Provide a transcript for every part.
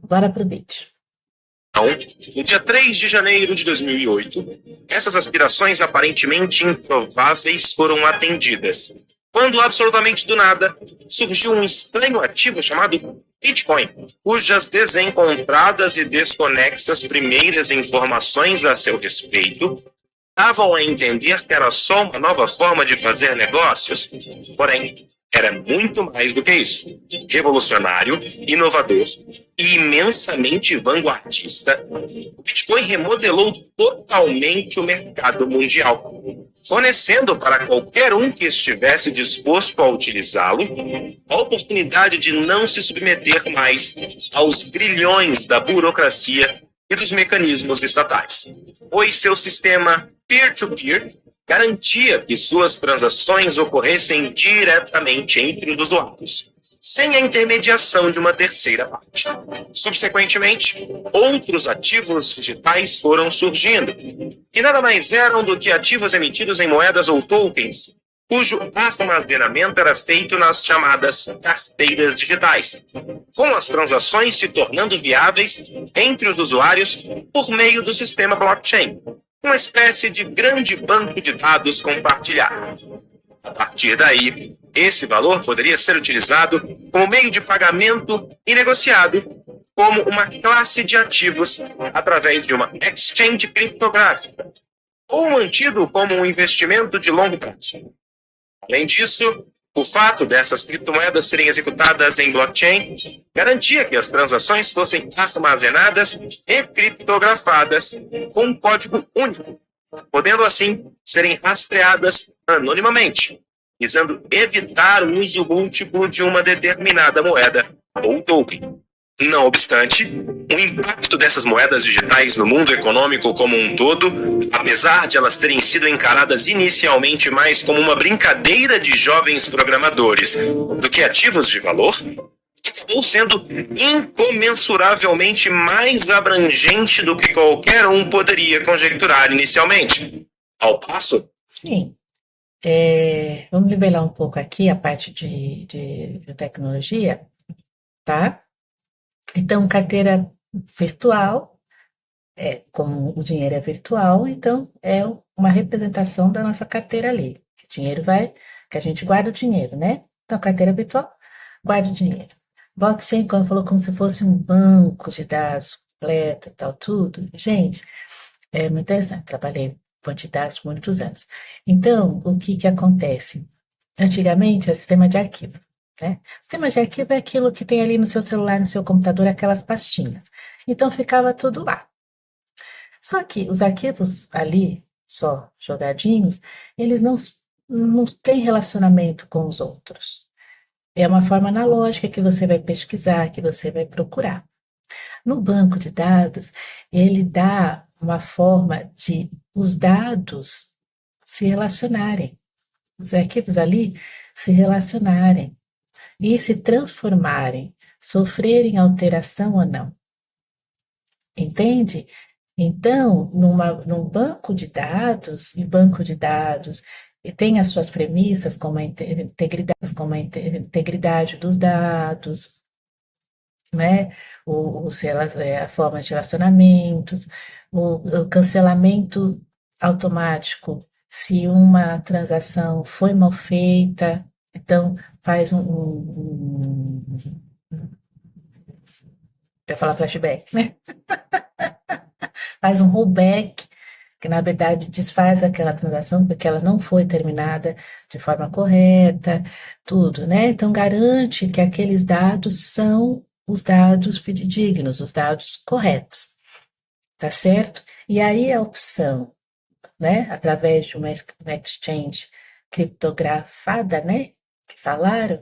Bora pro beat. No dia 3 de janeiro de 2008, essas aspirações aparentemente improváveis foram atendidas, quando absolutamente do nada surgiu um estranho ativo chamado Bitcoin, cujas desencontradas e desconexas primeiras informações a seu respeito davam a entender que era só uma nova forma de fazer negócios, porém, era muito mais do que isso. Revolucionário, inovador e imensamente vanguardista, o Bitcoin remodelou totalmente o mercado mundial, fornecendo para qualquer um que estivesse disposto a utilizá-lo a oportunidade de não se submeter mais aos grilhões da burocracia e dos mecanismos estatais, pois seu sistema peer-to-peer garantia que suas transações ocorressem diretamente entre os usuários, sem a intermediação de uma terceira parte. Subsequentemente, outros ativos digitais foram surgindo, que nada mais eram do que ativos emitidos em moedas ou tokens, cujo armazenamento era feito nas chamadas carteiras digitais, com as transações se tornando viáveis entre os usuários por meio do sistema blockchain, uma espécie de grande banco de dados compartilhado. A partir daí, esse valor poderia ser utilizado como meio de pagamento e negociado como uma classe de ativos através de uma exchange criptográfica, ou mantido como um investimento de longo prazo. Além disso, o fato dessas criptomoedas serem executadas em blockchain garantia que as transações fossem armazenadas e criptografadas com um código único, podendo assim serem rastreadas anonimamente, visando evitar o uso múltiplo de uma determinada moeda ou token. Não obstante, o impacto dessas moedas digitais no mundo econômico como um todo, apesar de elas terem sido encaradas inicialmente mais como uma brincadeira de jovens programadores do que ativos de valor, acabou sendo incomensuravelmente mais abrangente do que qualquer um poderia conjecturar inicialmente. Ao passo... Sim. Vamos nivelar um pouco aqui a parte de tecnologia, tá? Então, carteira virtual, como o dinheiro é virtual, então é uma representação da nossa carteira ali. Que dinheiro que a gente guarda o dinheiro, né? Então, carteira virtual, guarda o dinheiro. Blockchain, quando falou como se fosse um banco de dados completo e tal, tudo. Gente, é muito interessante. Trabalhei com banco de dados por muitos anos. Então, o que acontece? Antigamente, é sistema de arquivo. Né? Sistema de arquivo é aquilo que tem ali no seu celular, no seu computador, aquelas pastinhas. Então ficava tudo lá. Só que os arquivos ali, só jogadinhos, eles não têm relacionamento com os outros. É uma forma analógica que você vai pesquisar, que você vai procurar. No banco de dados, ele dá uma forma de os dados se relacionarem, os arquivos ali se relacionarem e se transformarem, sofrerem alteração ou não. Entende? Então, num banco de dados, e tem as suas premissas, como a integridade dos dados, né? A forma de relacionamentos, o cancelamento automático, se uma transação foi mal feita, então faz eu ia falar flashback, né? Faz um rollback, que na verdade desfaz aquela transação porque ela não foi terminada de forma correta, tudo, né? Então garante que aqueles dados são os dados fidedignos, os dados corretos, tá certo? E aí a opção, né, através de uma exchange criptografada, né, que falaram,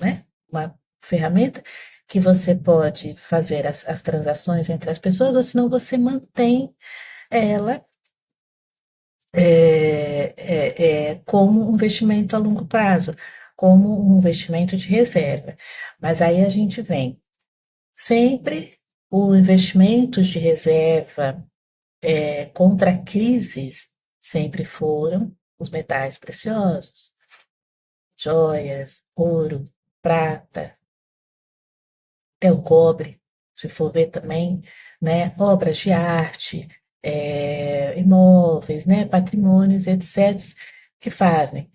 né, uma ferramenta que você pode fazer as transações entre as pessoas, ou senão você mantém ela como um investimento a longo prazo, como um investimento de reserva. Mas aí a gente vem sempre o investimento de reserva contra crises sempre foram os metais preciosos, joias, ouro, prata, até o cobre, se for ver também, né, obras de arte, imóveis, né, patrimônios, etc., que fazem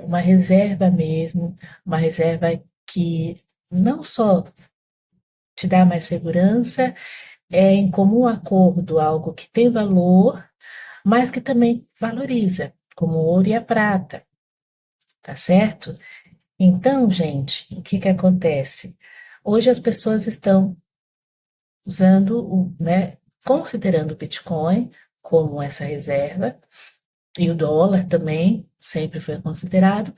uma reserva mesmo, uma reserva que não só te dá mais segurança, é em comum acordo algo que tem valor, mas que também valoriza, como o ouro e a prata, tá certo? Então, gente, o que que acontece? Hoje as pessoas estão usando, né, considerando o Bitcoin como essa reserva, e o dólar também sempre foi considerado,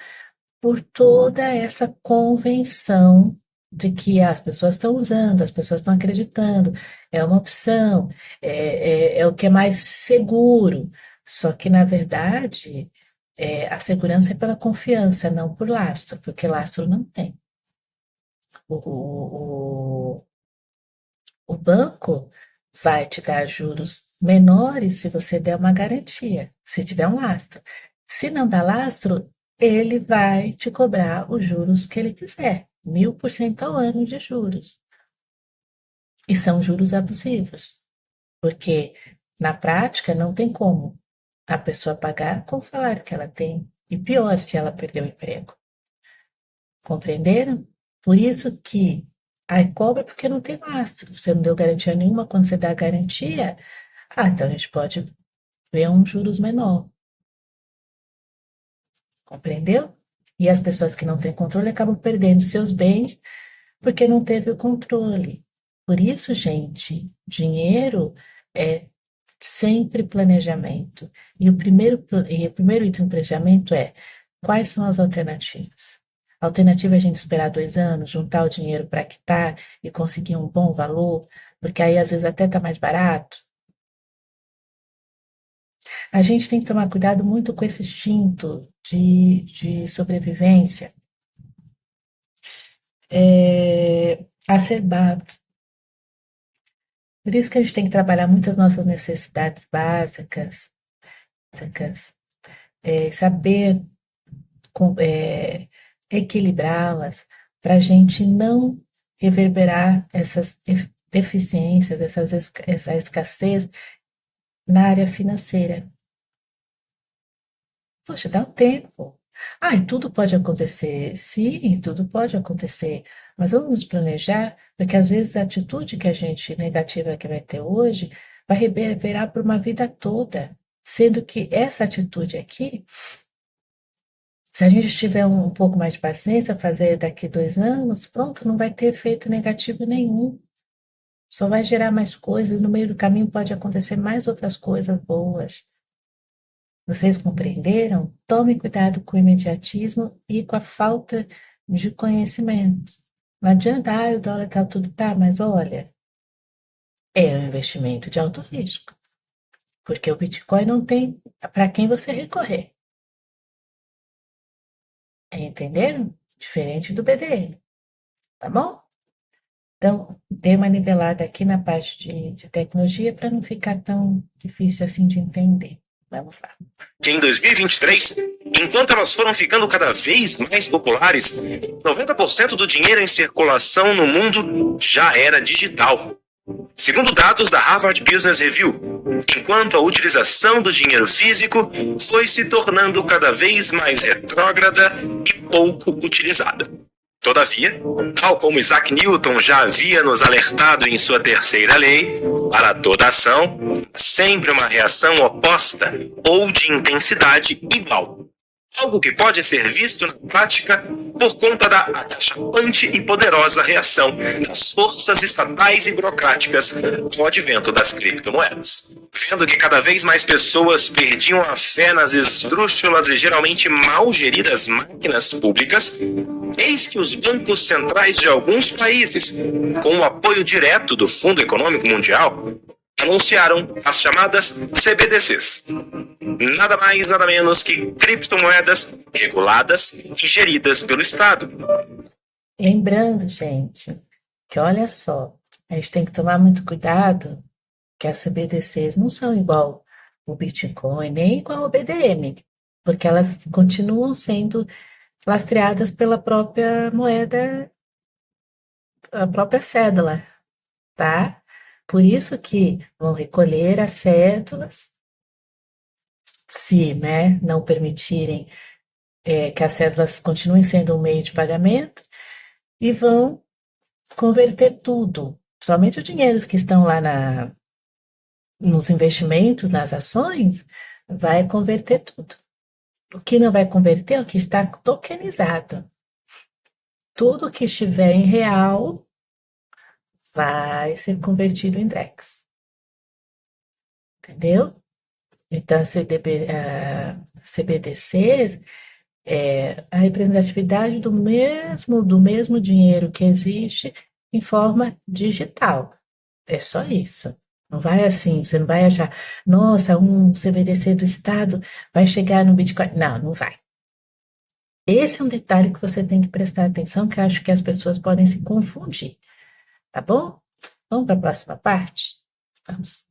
por toda essa convenção de que as pessoas estão usando, as pessoas estão acreditando, é uma opção, é o que é mais seguro. Só que, na verdade, a segurança é pela confiança, não por lastro, porque lastro não tem. O, o banco vai te dar juros menores se você der uma garantia, se tiver um lastro. Se não dá lastro, ele vai te cobrar os juros que ele quiser, 1000% ao ano de juros. E são juros abusivos, porque na prática não tem como a pessoa pagar com o salário que ela tem, e pior se ela perder o emprego. Compreenderam? Por isso que aí cobra porque não tem lastro. Você não deu garantia nenhuma. Quando você dá garantia, então a gente pode ver um juros menor. Compreendeu? E as pessoas que não têm controle acabam perdendo seus bens porque não teve o controle. Por isso, gente, dinheiro é sempre planejamento. E o primeiro item do planejamento é quais são as alternativas. A alternativa é a gente esperar 2 anos, juntar o dinheiro para quitar e conseguir um bom valor, porque aí às vezes até está mais barato. A gente tem que tomar cuidado muito com esse instinto de sobrevivência acerbado. Por isso que a gente tem que trabalhar muitas nossas necessidades básicas, saber equilibrá-las para a gente não reverberar essas deficiências, essa escassez na área financeira. Poxa, dá um tempo. E tudo pode acontecer. Sim, tudo pode acontecer. Mas vamos nos planejar, porque às vezes a atitude que a gente negativa que vai ter hoje vai reverberar por uma vida toda. Sendo que essa atitude aqui, se a gente tiver um pouco mais de paciência, fazer daqui 2 anos, pronto, não vai ter efeito negativo nenhum. Só vai gerar mais coisas. No meio do caminho pode acontecer mais outras coisas boas. Vocês compreenderam? Tome cuidado com o imediatismo e com a falta de conhecimento. Não adianta, o dólar tá tudo tá, mas olha, é um investimento de alto risco, porque o Bitcoin não tem para quem você recorrer. Entenderam? Diferente do BDM, tá bom? Então, dê uma nivelada aqui na parte de tecnologia para não ficar tão difícil assim de entender. Vamos lá. Que em 2023, enquanto elas foram ficando cada vez mais populares, 90% do dinheiro em circulação no mundo já era digital. Segundo dados da Harvard Business Review, enquanto a utilização do dinheiro físico foi se tornando cada vez mais retrógrada e pouco utilizada. Todavia, tal como Isaac Newton já havia nos alertado em sua terceira lei, para toda ação, há sempre uma reação oposta ou de intensidade igual. Algo que pode ser visto na prática por conta da acachapante e poderosa reação das forças estatais e burocráticas ao advento das criptomoedas. Vendo que cada vez mais pessoas perdiam a fé nas esdrúxulas e geralmente mal geridas máquinas públicas, eis que os bancos centrais de alguns países, com o apoio direto do Fundo Econômico Mundial, anunciaram as chamadas CBDCs. Nada mais, nada menos que criptomoedas reguladas e geridas pelo Estado. Lembrando, gente, que olha só, a gente tem que tomar muito cuidado que as CBDCs não são igual o Bitcoin, nem igual ao BDM, porque elas continuam sendo lastreadas pela própria moeda, a própria cédula, tá? Por isso que vão recolher as cédulas, se, né, não permitirem que as cédulas continuem sendo um meio de pagamento, e vão converter tudo. Somente os dinheiros que estão lá nos investimentos, nas ações, vai converter tudo. O que não vai converter é o que está tokenizado. Tudo que estiver em real vai ser convertido em DREX. Entendeu? Então, CBDCs é a representatividade do mesmo dinheiro que existe em forma digital. É só isso. Não vai assim, você não vai achar, nossa, um CBDC do Estado vai chegar no Bitcoin. Não, não vai. Esse é um detalhe que você tem que prestar atenção, que eu acho que as pessoas podem se confundir, tá bom? Vamos para a próxima parte? Vamos.